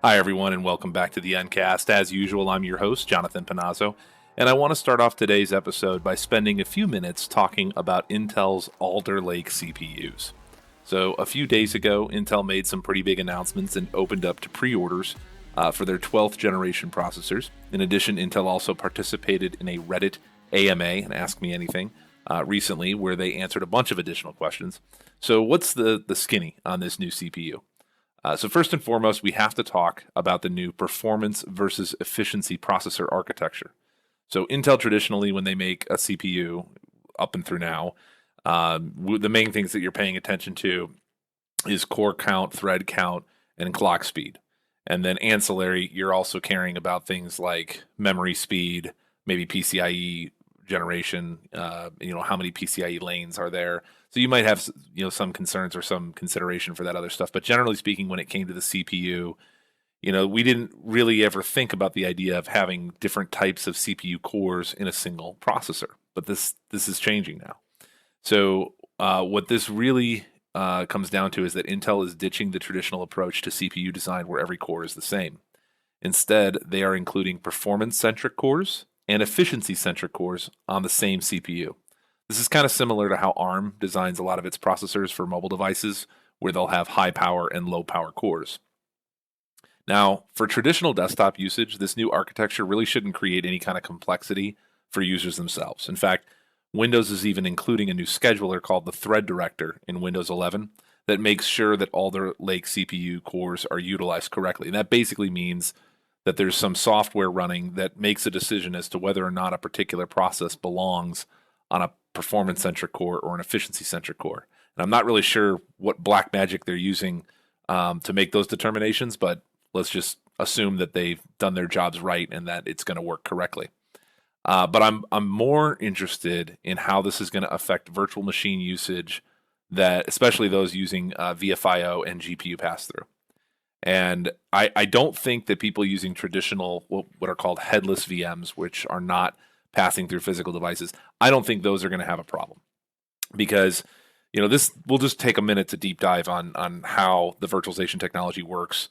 Hi, everyone, and welcome back to the Uncast. As usual, I'm your host, Jonathan Panazzo, and I want to start off today's episode by spending a few minutes talking about Intel's Alder Lake CPUs. So, a few days ago, Intel made some pretty big announcements and opened up to pre-orders for their 12th generation processors. In addition, Intel also participated in a Reddit AMA, and Ask Me Anything, recently, where they answered a bunch of additional questions. So, what's the skinny on this new CPU? So first and foremost, we have to talk about the new performance versus efficiency processor architecture. So Intel traditionally, when they make a CPU, up and through now, the main things that you're paying attention to is core count, thread count, and clock speed. And then ancillary, you're also caring about things like memory speed, maybe PCIe generation, how many PCIe lanes are there. So you might have, some concerns or some consideration for that other stuff. But generally speaking, when it came to the CPU, we didn't really ever think about the idea of having different types of CPU cores in a single processor. But this is changing now. So what this really comes down to is that Intel is ditching the traditional approach to CPU design where every core is the same. Instead, they are including performance-centric cores and efficiency-centric cores on the same CPU. This is kind of similar to how ARM designs a lot of its processors for mobile devices, where they'll have high power and low power cores. Now, for traditional desktop usage, this new architecture really shouldn't create any kind of complexity for users themselves. In fact, Windows is even including a new scheduler called the Thread Director in Windows 11 that makes sure that Alder Lake CPU cores are utilized correctly. And that basically means that there's some software running that makes a decision as to whether or not a particular process belongs on a performance-centric core or an efficiency-centric core. And I'm not really sure what black magic they're using to make those determinations, but let's just assume that they've done their jobs right and that it's going to work correctly. But I'm more interested in how this is going to affect virtual machine usage, that especially those using VFIO and GPU pass-through. And I don't think that people using traditional, what are called headless VMs, which are not passing through physical devices, I don't think those are going to have a problem. Because, this we'll just take a minute to deep dive on how the virtualization technology works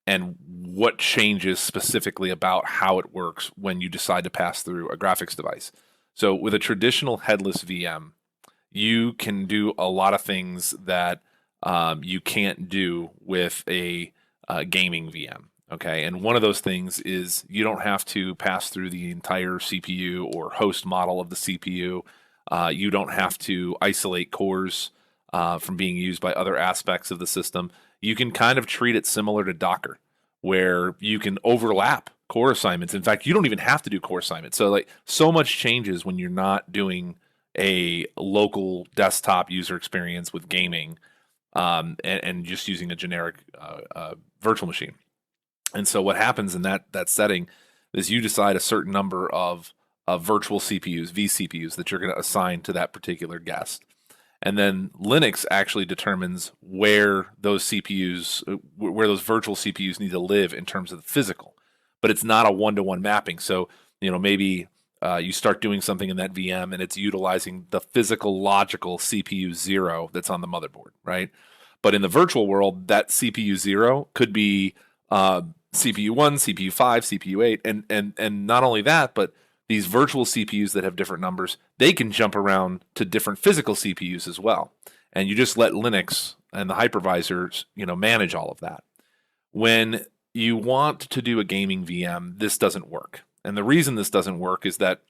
and what changes specifically about how it works when you decide to pass through a graphics device. So with a traditional headless VM, you can do a lot of things that you can't do with a gaming VM. Okay, and one of those things is you don't have to pass through the entire CPU or host model of the CPU. You don't have to isolate cores from being used by other aspects of the system. You can kind of treat it similar to Docker, where you can overlap core assignments. In fact, you don't even have to do core assignments. So much changes when you're not doing a local desktop user experience with gaming and just using a generic virtual machine. And so what happens in that setting is you decide a certain number of virtual CPUs, vCPUs, that you're going to assign to that particular guest. And then Linux actually determines where those virtual CPUs need to live in terms of the physical. But it's not a one-to-one mapping. So, maybe you start doing something in that VM and it's utilizing the physical logical CPU 0 that's on the motherboard, right? But in the virtual world, that CPU 0 could be CPU 1, CPU 5, CPU 8, and not only that, but these virtual CPUs that have different numbers, they can jump around to different physical CPUs as well. And you just let Linux and the hypervisors, manage all of that. When you want to do a gaming VM, this doesn't work. And the reason this doesn't work is that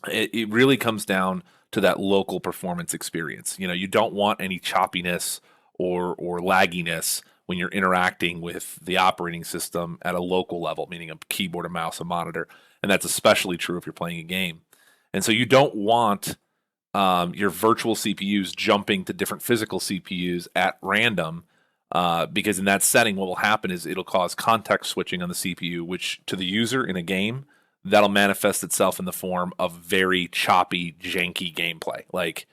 it really comes down to that local performance experience. You don't want any choppiness or lagginess when you're interacting with the operating system at a local level, meaning a keyboard, a mouse, a monitor. And that's especially true if you're playing a game. And so you don't want your virtual CPUs jumping to different physical CPUs at random, because in that setting, what will happen is it'll cause context switching on the CPU, which to the user in a game, that'll manifest itself in the form of very choppy, janky gameplay, like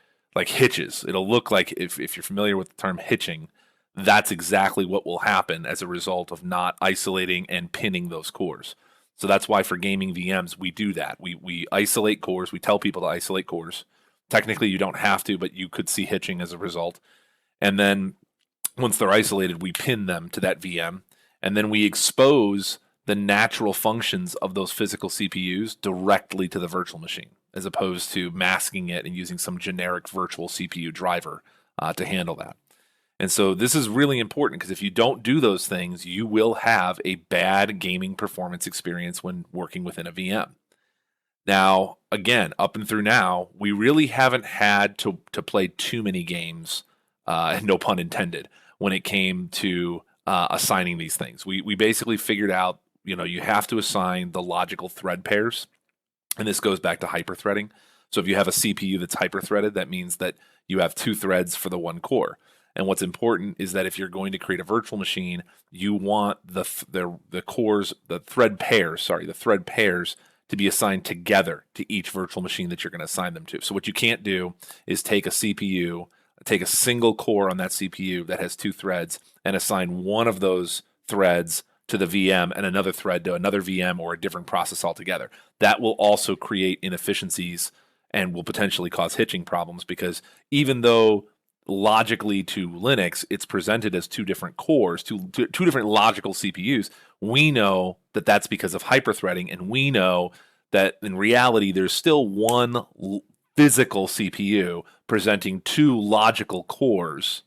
hitches. It'll look like, if you're familiar with the term hitching, that's exactly what will happen as a result of not isolating and pinning those cores. So that's why for gaming VMs, we do that. We isolate cores. We tell people to isolate cores. Technically, you don't have to, but you could see hitching as a result. And then once they're isolated, we pin them to that VM. and then we expose the natural functions of those physical CPUs directly to the virtual machine, as opposed to masking it and using some generic virtual CPU driver to handle that. And so this is really important, because if you don't do those things, you will have a bad gaming performance experience when working within a VM. Now, again, up and through now, we really haven't had to play too many games, no pun intended, when it came to assigning these things. We basically figured out, you have to assign the logical thread pairs, and this goes back to hyperthreading. So if you have a CPU that's hyperthreaded, that means that you have 2 threads for the 1 core. And what's important is that if you're going to create a virtual machine, you want the thread pairs to be assigned together to each virtual machine that you're going to assign them to. So what you can't do is take a single core on that CPU that has 2 threads and assign one of those threads to the VM and another thread to another VM or a different process altogether. That will also create inefficiencies and will potentially cause hitching problems, because even though logically to Linux it's presented as 2 different cores, two different logical CPUs, we know that that's because of hyperthreading, and we know that in reality there's still one physical CPU presenting 2 logical cores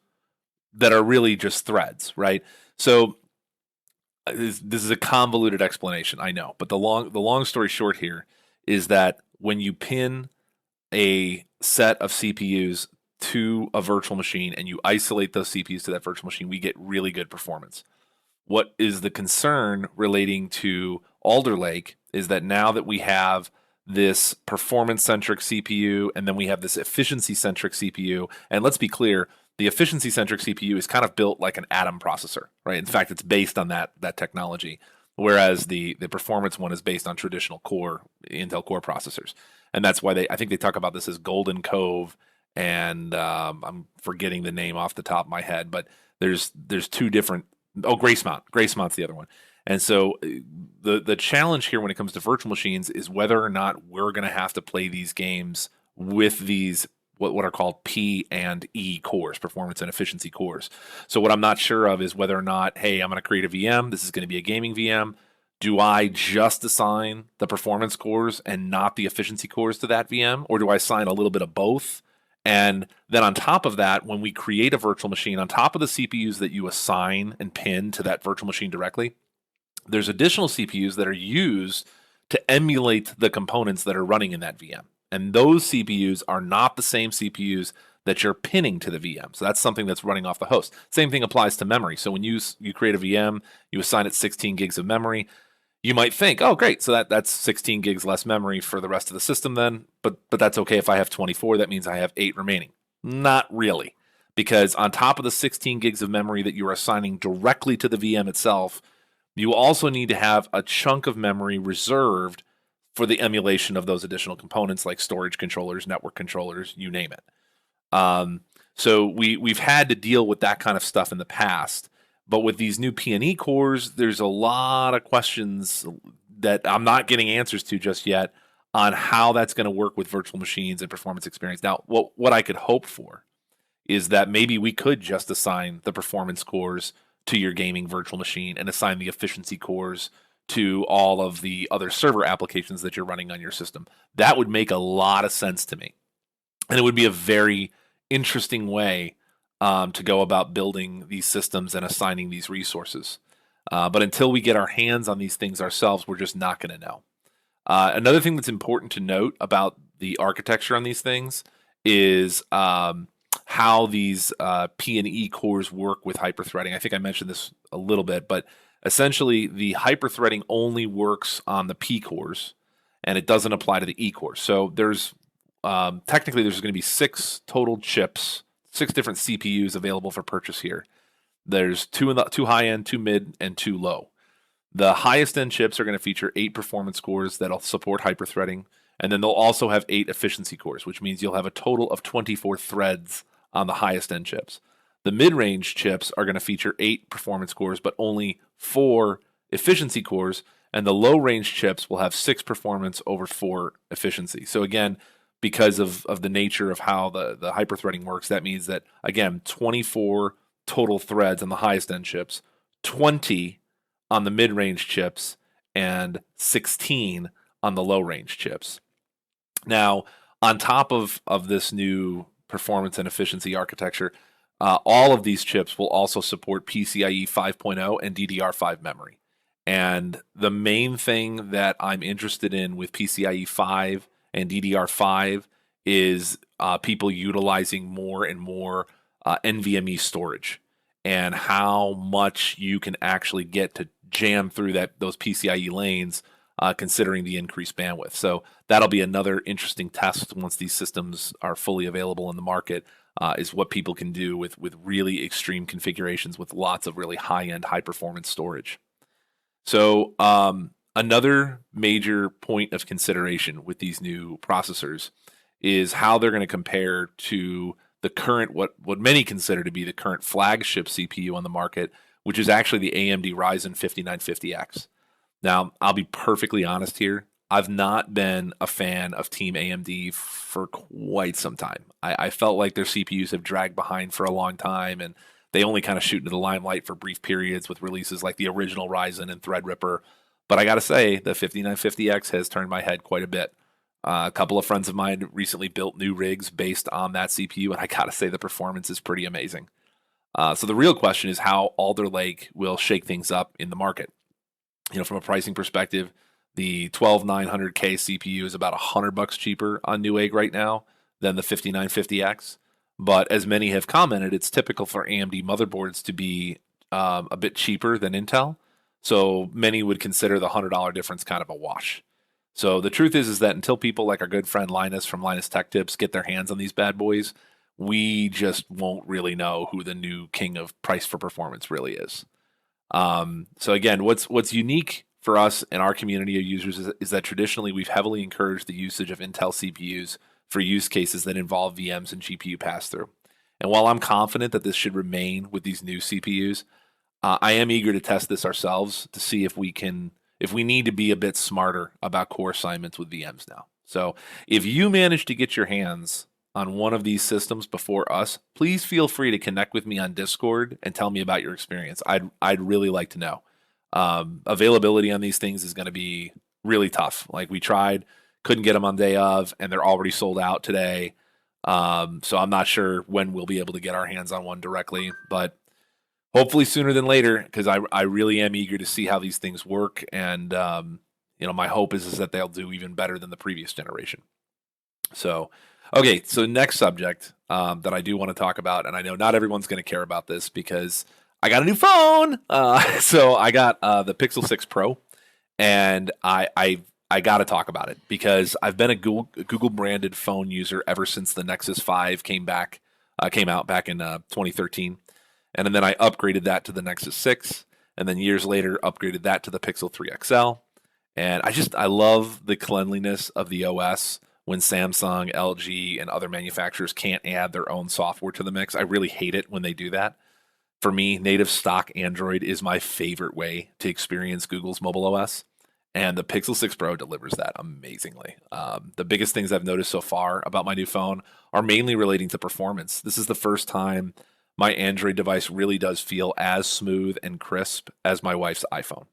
that are really just threads, right? So this is a convoluted explanation, I know, but the long story short here is that when you pin a set of CPUs to a virtual machine and you isolate those CPUs to that virtual machine, we get really good performance. What is the concern relating to Alder Lake is that now that we have this performance-centric CPU and then we have this efficiency-centric CPU, and let's be clear, the efficiency-centric CPU is kind of built like an Atom processor, right? In fact, it's based on that technology, whereas the performance one is based on traditional Intel Core processors. And that's why I think they talk about this as Golden Cove, and I'm forgetting the name off the top of my head, but there's 2 different. Gracemont. Gracemont's the other one. And so the challenge here when it comes to virtual machines is whether or not we're going to have to play these games with these what are called P and E cores, performance and efficiency cores. So what I'm not sure of is whether or not, hey, I'm going to create a VM. This is going to be a gaming VM. Do I just assign the performance cores and not the efficiency cores to that VM? Or do I assign a little bit of both? And then on top of that, when we create a virtual machine, on top of the CPUs that you assign and pin to that virtual machine directly, there's additional CPUs that are used to emulate the components that are running in that VM. And those CPUs are not the same CPUs that you're pinning to the VM. So that's something that's running off the host. Same thing applies to memory. So when you create a VM, you assign it 16 gigs of memory. You might think, oh, great, so that's 16 gigs less memory for the rest of the system then, but that's okay if I have 24, that means I have 8 remaining. Not really, because on top of the 16 gigs of memory that you're assigning directly to the VM itself, you also need to have a chunk of memory reserved for the emulation of those additional components like storage controllers, network controllers, you name it. So we've had to deal with that kind of stuff in the past. But with these new P&E cores, there's a lot of questions that I'm not getting answers to just yet on how that's going to work with virtual machines and performance experience. Now, what I could hope for is that maybe we could just assign the performance cores to your gaming virtual machine and assign the efficiency cores to all of the other server applications that you're running on your system. That would make a lot of sense to me. And it would be a very interesting way to go about building these systems and assigning these resources. But until we get our hands on these things ourselves, we're just not going to know. Another thing that's important to note about the architecture on these things is how these P&E cores work with hyperthreading. I think I mentioned this a little bit, but essentially the hyperthreading only works on the P cores, and it doesn't apply to the E cores. So there's technically there's going to be 6 total chips, 6 different CPUs available for purchase here. There's 2 high end, 2 mid, and 2 low. The highest end chips are going to feature 8 performance cores that'll support hyperthreading, and then they'll also have 8 efficiency cores, which means you'll have a total of 24 threads on the highest end chips. The mid-range chips are going to feature 8 performance cores, but only 4 efficiency cores, and the low-range chips will have 6 performance over 4 efficiency. So again, because of the nature of how the hyperthreading works, that means that, again, 24 total threads on the highest end chips, 20 on the mid-range chips and 16 on the low-range chips. Now, on top of this new performance and efficiency architecture, all of these chips will also support PCIe 5.0 and DDR5 memory. And the main thing that I'm interested in with PCIe 5 and DDR5 is people utilizing more and more NVMe storage, and how much you can actually get to jam through those PCIe lanes, considering the increased bandwidth. So that'll be another interesting test once these systems are fully available in the market, is what people can do with really extreme configurations with lots of really high-end, high-performance storage. So another major point of consideration with these new processors is how they're going to compare to the current, what many consider to be the current flagship CPU on the market, which is actually the AMD Ryzen 5950X. Now, I'll be perfectly honest here. I've not been a fan of Team AMD for quite some time. I felt like their CPUs have dragged behind for a long time, and they only kind of shoot into the limelight for brief periods with releases like the original Ryzen and Threadripper. But I got to say, the 5950X has turned my head quite a bit. A couple of friends of mine recently built new rigs based on that CPU, and I got to say the performance is pretty amazing. So the real question is how Alder Lake will shake things up in the market. From a pricing perspective, the 12900K CPU is about $100 cheaper on Newegg right now than the 5950X. But as many have commented, it's typical for AMD motherboards to be a bit cheaper than Intel. So many would consider the $100 difference kind of a wash. So the truth is that until people like our good friend Linus from Linus Tech Tips get their hands on these bad boys, we just won't really know who the new king of price for performance really is. So again, what's unique for us and our community of users is that traditionally we've heavily encouraged the usage of Intel CPUs for use cases that involve VMs and GPU pass-through. And while I'm confident that this should remain with these new CPUs, I am eager to test this ourselves to see if we need to be a bit smarter about core assignments with VMs now. So if you manage to get your hands on one of these systems before us, please feel free to connect with me on Discord and tell me about your experience. I'd really like to know. Availability on these things is going to be really tough. Like we tried, couldn't get them on day of, and they're already sold out today. So I'm not sure when we'll be able to get our hands on one directly, but hopefully sooner than later, because I really am eager to see how these things work. And, my hope is that they'll do even better than the previous generation. So, okay, so next subject that I do want to talk about, and I know not everyone's going to care about this because I got a new phone. So I got the Pixel 6 Pro, and I got to talk about it because I've been a Google branded phone user ever since the Nexus 5 came out back in 2013. And then I upgraded that to the Nexus 6, and then years later upgraded that to the Pixel 3 XL. And I love the cleanliness of the OS when Samsung, LG, and other manufacturers can't add their own software to the mix. I really hate it when they do that. For me, native stock Android is my favorite way to experience Google's mobile OS, and the Pixel 6 Pro delivers that amazingly. The biggest things I've noticed so far about my new phone are mainly relating to performance. This is the first time my Android device really does feel as smooth and crisp as my wife's iPhone.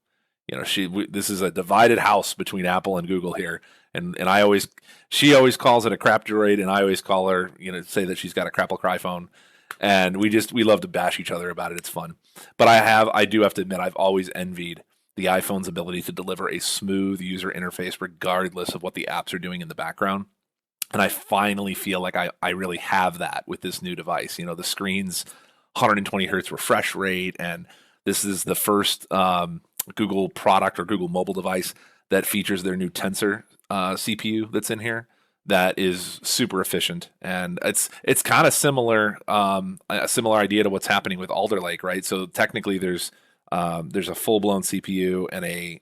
This is a divided house between Apple and Google here, and she always calls it a crap droid, and I always call her, say that she's got a crapple cry phone, and we love to bash each other about it. It's fun, but I do have to admit I've always envied the iPhone's ability to deliver a smooth user interface regardless of what the apps are doing in the background. And I finally feel like I really have that with this new device. The screen's 120 hertz refresh rate, and this is the first Google product or Google mobile device that features their new Tensor CPU that's in here. That is super efficient, and it's kind of similar, a similar idea to what's happening with Alder Lake, right? So technically, there's a full-blown CPU and a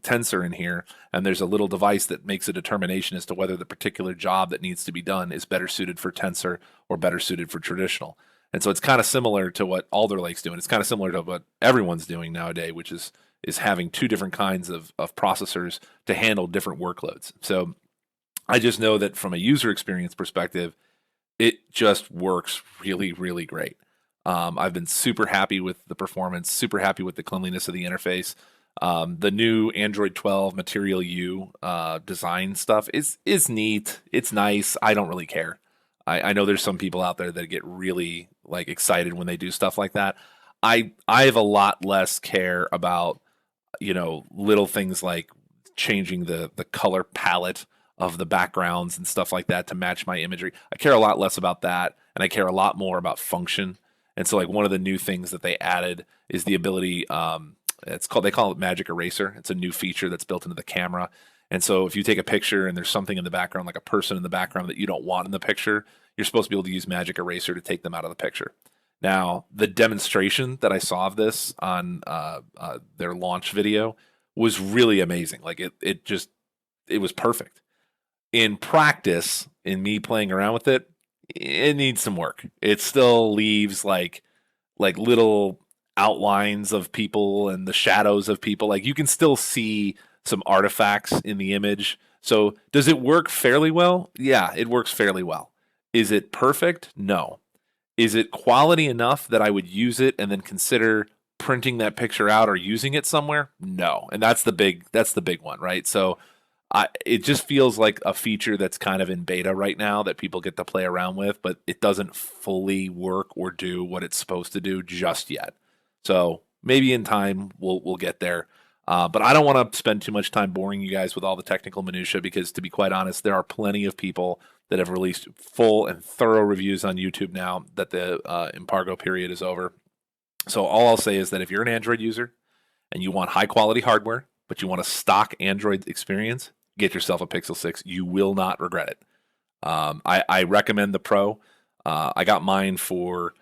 tensor in here, and there's a little device that makes a determination as to whether the particular job that needs to be done is better suited for tensor or better suited for traditional. And so it's kind of similar to what Alder Lake's doing. It's kind of similar to what everyone's doing nowadays, which is having two different kinds of processors to handle different workloads. So I just know that from a user experience perspective, it just works really, really great. I've been super happy with the performance, super happy with the cleanliness of the interface. The new Android 12 Material U design stuff is neat. It's nice. I don't really care. I know there's some people out there that get really like excited when they do stuff like that. I have a lot less care about, little things like changing the color palette of the backgrounds and stuff like that to match my imagery. I care a lot less about that, and I care a lot more about function. And so, like, one of the new things that they added is the ability. They call it Magic Eraser. It's a new feature that's built into the camera. And so, if you take a picture and there's something in the background, like a person in the background that you don't want in the picture, you're supposed to be able to use Magic Eraser to take them out of the picture. Now, the demonstration that I saw of this on their launch video was really amazing. Like it was perfect. In practice, in me playing around with it, it needs some work. It still leaves like little outlines of people and the shadows of people. Like you can still see some artifacts in the image. So does it work fairly well? Yeah, it works fairly well. Is it perfect? No. Is it quality enough that I would use it and then consider printing that picture out or using it somewhere? No. And that's the big one, right? So it just feels like a feature that's kind of in beta right now that people get to play around with, but it doesn't fully work or do what it's supposed to do just yet. So maybe in time we'll get there. But I don't want to spend too much time boring you guys with all the technical minutia because, to be quite honest, there are plenty of people that have released full and thorough reviews on YouTube now that the embargo period is over. So all I'll say is that if you're an Android user and you want high-quality hardware, but you want a stock Android experience, get yourself a Pixel 6. You will not regret it. I recommend the Pro. I got mine for,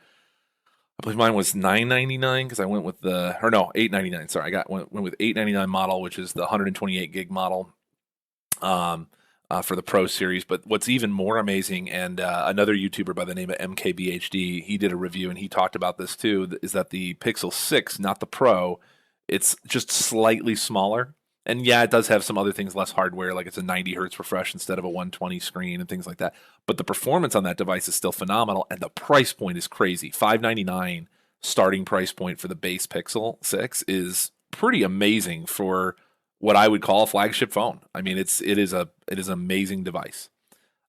I believe mine was $999 because I went with $899. Sorry, went with $899 model, which is the 128 gig model for the Pro series. But what's even more amazing, and another YouTuber by the name of MKBHD, he did a review and he talked about this too, is that the Pixel 6, not the Pro, it's just slightly smaller. And yeah, it does have some other things, less hardware, like it's a 90 hertz refresh instead of a 120 screen and things like that. But the performance on that device is still phenomenal, and the price point is crazy. $599 starting price point for the base Pixel 6 is pretty amazing for what I would call a flagship phone. I mean, it is an amazing device.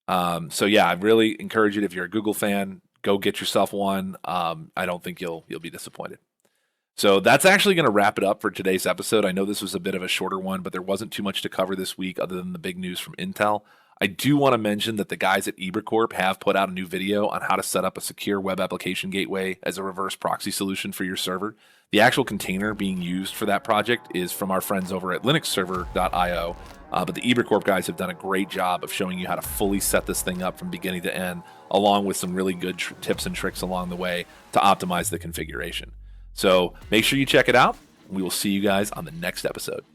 So yeah, I really encourage it. If you're a Google fan, go get yourself one. I don't think you'll be disappointed. So that's actually going to wrap it up for today's episode. I know this was a bit of a shorter one, but there wasn't too much to cover this week other than the big news from Intel. I do want to mention that the guys at Ibracorp have put out a new video on how to set up a secure web application gateway as a reverse proxy solution for your server. The actual container being used for that project is from our friends over at linuxserver.io, but the Ibracorp guys have done a great job of showing you how to fully set this thing up from beginning to end, along with some really good tips and tricks along the way to optimize the configuration. So make sure you check it out. We will see you guys on the next episode.